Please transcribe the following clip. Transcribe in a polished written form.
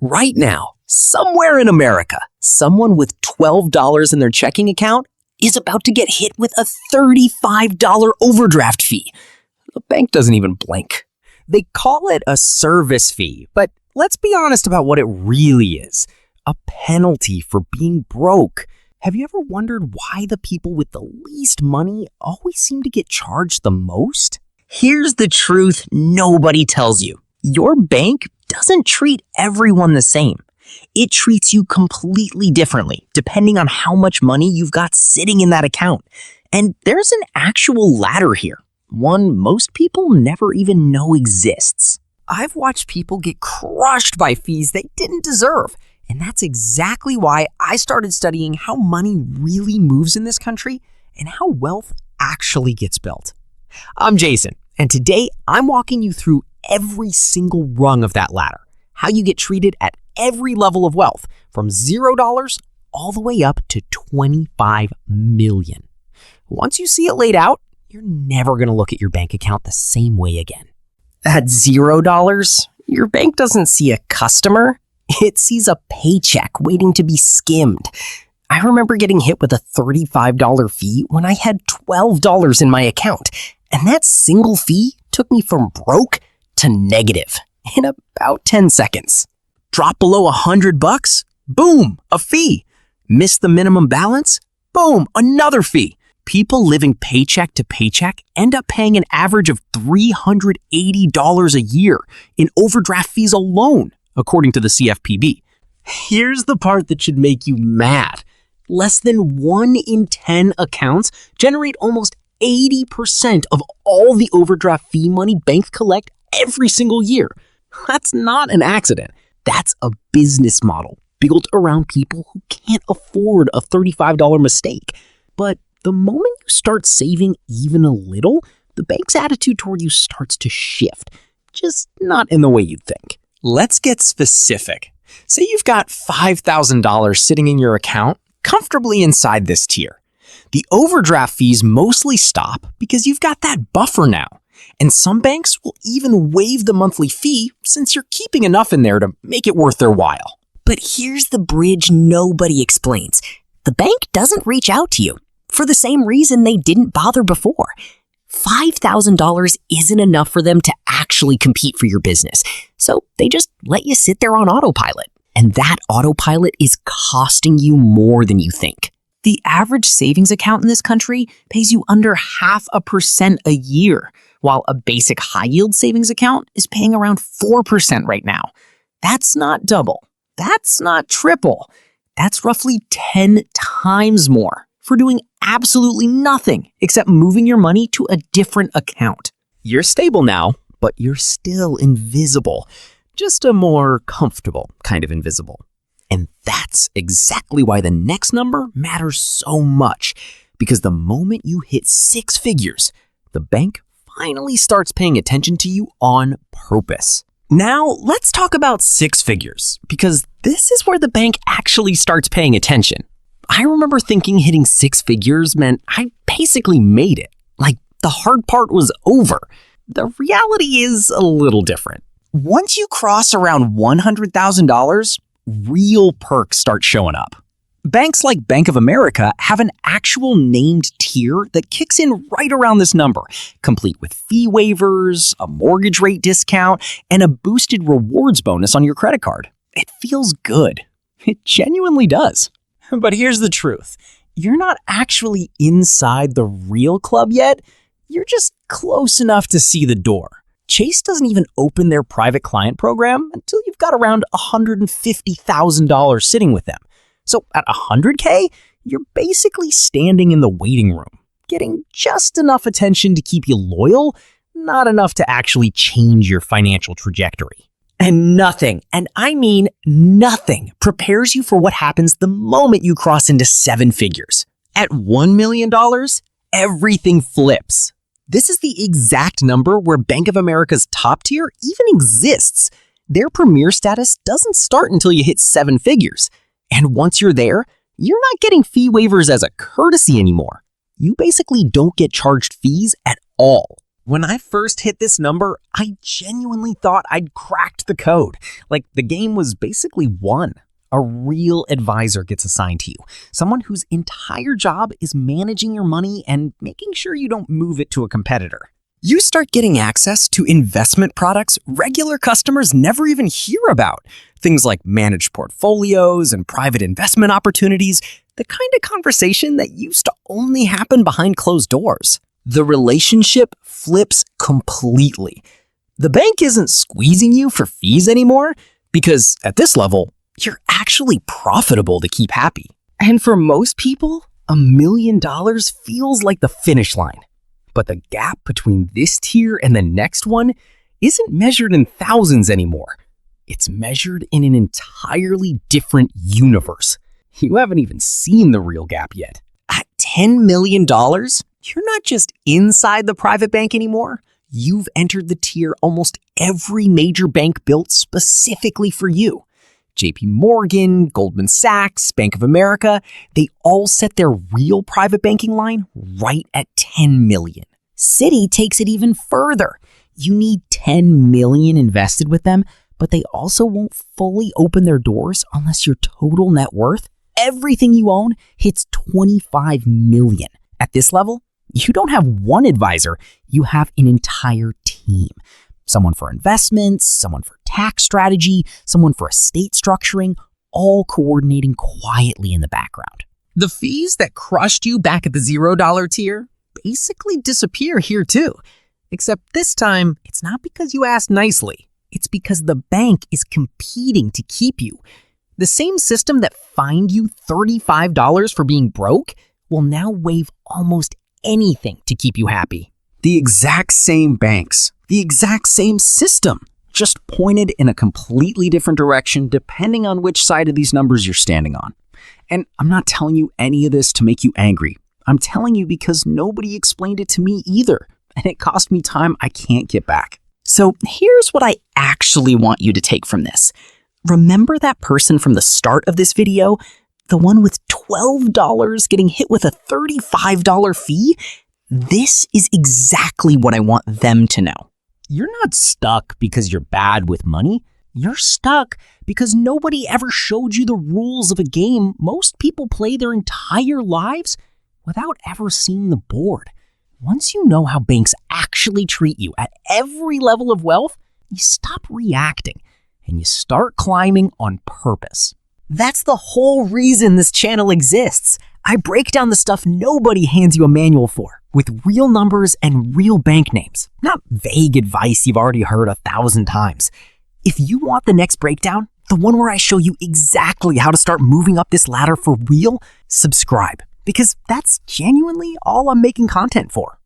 Right now, somewhere in America, someone with $12 in their checking account is about to get hit with a $35 overdraft fee. The bank doesn't even blink. They call it a service fee, but let's be honest about what it really is. A penalty for being broke. Have you ever wondered why the people with the least money always seem to get charged the most? Here's the truth nobody tells you. Your bank doesn't treat everyone the same. It treats you completely differently, depending on how much money you've got sitting in that account. And there's an actual ladder here, one most people never even know exists. I've watched people get crushed by fees they didn't deserve, and that's exactly why I started studying how money really moves in this country and how wealth actually gets built. I'm Jason, and today I'm walking you through every single rung of that ladder, how you get treated at every level of wealth, from $0 all the way up to $25 million. Once you see it laid out, you're never going to look at your bank account the same way again. At $0, your bank doesn't see a customer, it sees a paycheck waiting to be skimmed. I remember getting hit with a $35 fee when I had $12 in my account, and that single fee took me from broke to negative in about 10 seconds. Drop below $100, boom, a fee. Miss the minimum balance, boom, another fee. People living paycheck to paycheck end up paying an average of $380 a year in overdraft fees alone, according to the CFPB. Here's the part that should make you mad. Less than 1 in 10 accounts generate almost 80% of all the overdraft fee money banks collect every single year. That's not an accident. That's a business model built around people who can't afford a $35 mistake. But the moment you start saving even a little, the bank's attitude toward you starts to shift, just not in the way you'd think. Let's get specific. Say you've got $5,000 sitting in your account, comfortably inside this tier. The overdraft fees mostly stop because you've got that buffer now. And some banks will even waive the monthly fee since you're keeping enough in there to make it worth their while. But here's the bridge nobody explains. The bank doesn't reach out to you for the same reason they didn't bother before. $5,000 isn't enough for them to actually compete for your business. So they just let you sit there on autopilot. And that autopilot is costing you more than you think. The average savings account in this country pays you under 0.5% a year, while a basic high-yield savings account is paying around 4% right now. That's not double. That's not triple. That's roughly 10 times more for doing absolutely nothing except moving your money to a different account. You're stable now, but you're still invisible. Just a more comfortable kind of invisible. And that's exactly why the next number matters so much. Because the moment you hit 6 figures, the bank finally starts paying attention to you on purpose. Now, let's talk about 6 figures, because this is where the bank actually starts paying attention. I remember thinking hitting 6 figures meant I basically made it. Like, the hard part was over. The reality is a little different. Once you cross around $100,000, real perks start showing up. Banks like Bank of America have an actual named tier that kicks in right around this number, complete with fee waivers, a mortgage rate discount, and a boosted rewards bonus on your credit card. It feels good. It genuinely does. But here's the truth. You're not actually inside the real club yet. You're just close enough to see the door. Chase doesn't even open their private client program until you've got around $150,000 sitting with them. So at $100K, you're basically standing in the waiting room, getting just enough attention to keep you loyal, not enough to actually change your financial trajectory. And nothing, and I mean nothing, prepares you for what happens the moment you cross into 7 figures. At $1 million, everything flips. This is the exact number where Bank of America's top tier even exists. Their premier status doesn't start until you hit 7 figures. And once you're there, you're not getting fee waivers as a courtesy anymore. You basically don't get charged fees at all. When I first hit this number, I genuinely thought I'd cracked the code. Like the game was basically won. A real advisor gets assigned to you, someone whose entire job is managing your money and making sure you don't move it to a competitor. You start getting access to investment products regular customers never even hear about. Things like managed portfolios and private investment opportunities, the kind of conversation that used to only happen behind closed doors. The relationship flips completely. The bank isn't squeezing you for fees anymore because at this level, you're actually profitable to keep happy. And for most people, $1 million feels like the finish line. But the gap between this tier and the next one isn't measured in thousands anymore. It's measured in an entirely different universe. You haven't even seen the real gap yet. At $10 million, you're not just inside the private bank anymore. You've entered the tier almost every major bank built specifically for you. JP Morgan, Goldman Sachs, Bank of America, they all set their real private banking line right at 10 million. Citi takes it even further. You need 10 million invested with them, but they also won't fully open their doors unless your total net worth, everything you own, hits 25 million. At this level, you don't have one advisor, you have an entire team. Someone for investments, someone for tax strategy, someone for estate structuring, all coordinating quietly in the background. The fees that crushed you back at the $0 tier basically disappear here too. Except this time, it's not because you asked nicely. It's because the bank is competing to keep you. The same system that fined you $35 for being broke will now waive almost anything to keep you happy. The exact same banks, the exact same system, just pointed in a completely different direction depending on which side of these numbers you're standing on. And I'm not telling you any of this to make you angry. I'm telling you because nobody explained it to me either, and it cost me time I can't get back. So here's what I actually want you to take from this. Remember that person from the start of this video? The one with $12 getting hit with a $35 fee? This is exactly what I want them to know. You're not stuck because you're bad with money. You're stuck because nobody ever showed you the rules of a game most people play their entire lives without ever seeing the board. Once you know how banks actually treat you at every level of wealth, you stop reacting and you start climbing on purpose. That's the whole reason this channel exists. I break down the stuff nobody hands you a manual for, with real numbers and real bank names, not vague advice you've already heard 1,000 times. If you want the next breakdown, the one where I show you exactly how to start moving up this ladder for real, subscribe, because that's genuinely all I'm making content for.